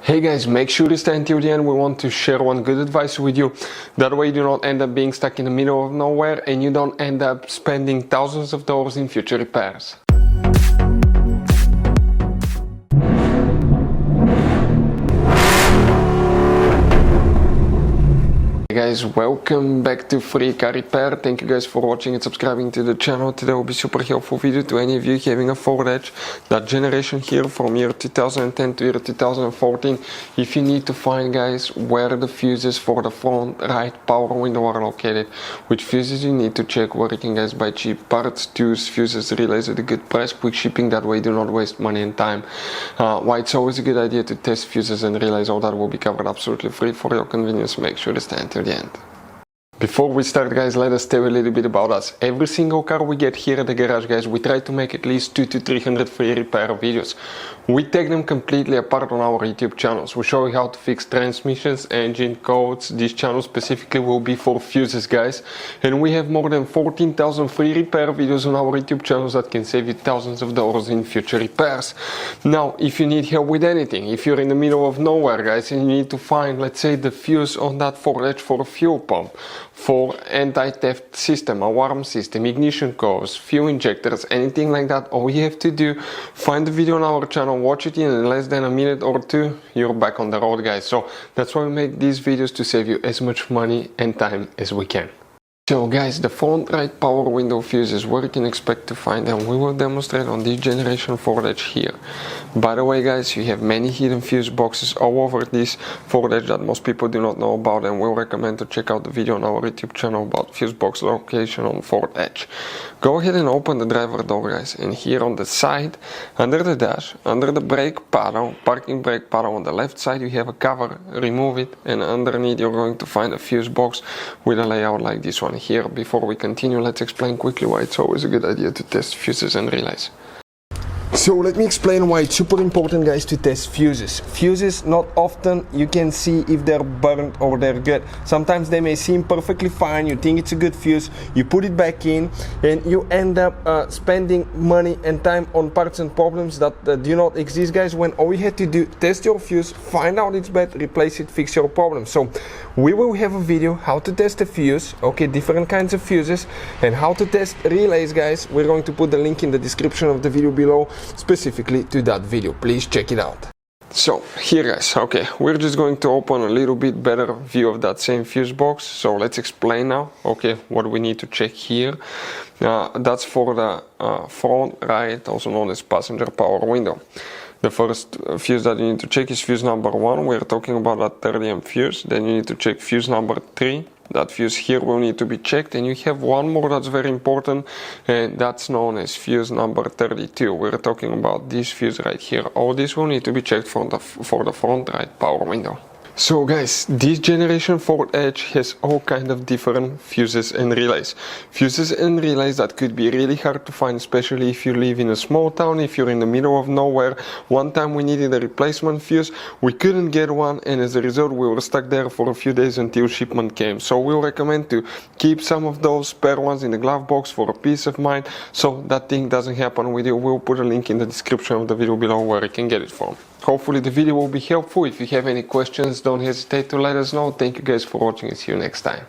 Hey guys, make sure to stay until the end. We want to share one good advice with you. That way you do not end up being stuck in the middle of nowhere and you don't end up spending thousands of dollars in future repairs. Hey guys, welcome back to Free Car Repair. Thank you guys for watching and subscribing to the channel. Today will be super helpful video to any of you having a Ford Edge, that generation here from year 2010 to year 2014. If you need to find, guys, where the fuses for the front right power window are located, which fuses you need to check, where you can guys buy cheap parts, tools, fuses, relays at a good price, quick shipping, that way do not waste money and time. Why it's always a good idea to test fuses and relays, all that will be covered absolutely free for your convenience. Make sure to stay until the end. Before we start, guys, let us tell you a little bit about us. Every single car we get here at the garage, guys, we try to make at least 200 to 300 free repair videos. We take them completely apart on our YouTube channels. We show you how to fix transmissions, engine codes. This channel specifically will be for fuses, guys. And we have more than 14,000 free repair videos on our YouTube channels that can save you thousands of dollars in future repairs. Now, if you need help with anything, if you're in the middle of nowhere, guys, and you need to find, let's say, the fuse on that Ford Edge for a fuel pump, for anti-theft system, alarm system, ignition codes, fuel injectors, anything like that, all you have to do, find the video on our channel, watch it in less than a minute or two, you're back on the road, guys. So that's why we make these videos, to save you as much money and time as we can. So guys, the front right power window fuses, where you can expect to find them, we will demonstrate on this generation Ford Edge here. By the way, guys, you have many hidden fuse boxes all over this Ford Edge that most people do not know about, and we'll recommend to check out the video on our YouTube channel about fuse box location on Ford Edge. Go ahead and open the driver door, guys, and here on the side, under the dash, under the brake paddle, parking brake paddle on the left side, you have a cover. Remove it, and underneath you're going to find a fuse box with a layout like this one here. Before we continue, let's explain quickly why it's always a good idea to test fuses and relays. So let me explain why it's super important, guys, to test fuses. Fuses, not often you can see if they're burnt or they're good. Sometimes they may seem perfectly fine, you think it's a good fuse, you put it back in, and you end up spending money and time on parts and problems that do not exist, guys, when all you had to do, test your fuse, find out it's bad, replace it, fix your problem. So we will have a video how to test a fuse, okay, different kinds of fuses, and how to test relays, guys. We're going to put the link in the description of the video below, specifically to that video. Please check it out. So here, guys, okay, we're just going to open a little bit better view of that same fuse box. So let's explain now, okay, what we need to check here. That's for the front right, also known as passenger power window. The first fuse that you need to check is fuse number 1. We're talking about that 30 amp fuse. Then you need to check fuse number 3. That fuse here will need to be checked, and you have one more that's very important, and that's known as fuse number 32. We're talking about this fuse right here. All this will need to be checked for the front right power window. So guys, this generation Ford Edge has all kind of different fuses and relays. Fuses and relays that could be really hard to find, especially if you live in a small town, if you're in the middle of nowhere. One time we needed a replacement fuse, we couldn't get one, and as a result we were stuck there for a few days until shipment came. So we'll recommend to keep some of those spare ones in the glove box for a peace of mind, so that thing doesn't happen with you. We'll put a link in the description of the video below where you can get it from. Hopefully the video will be helpful. If you have any questions, don't hesitate to let us know. Thank you guys for watching, and see you next time.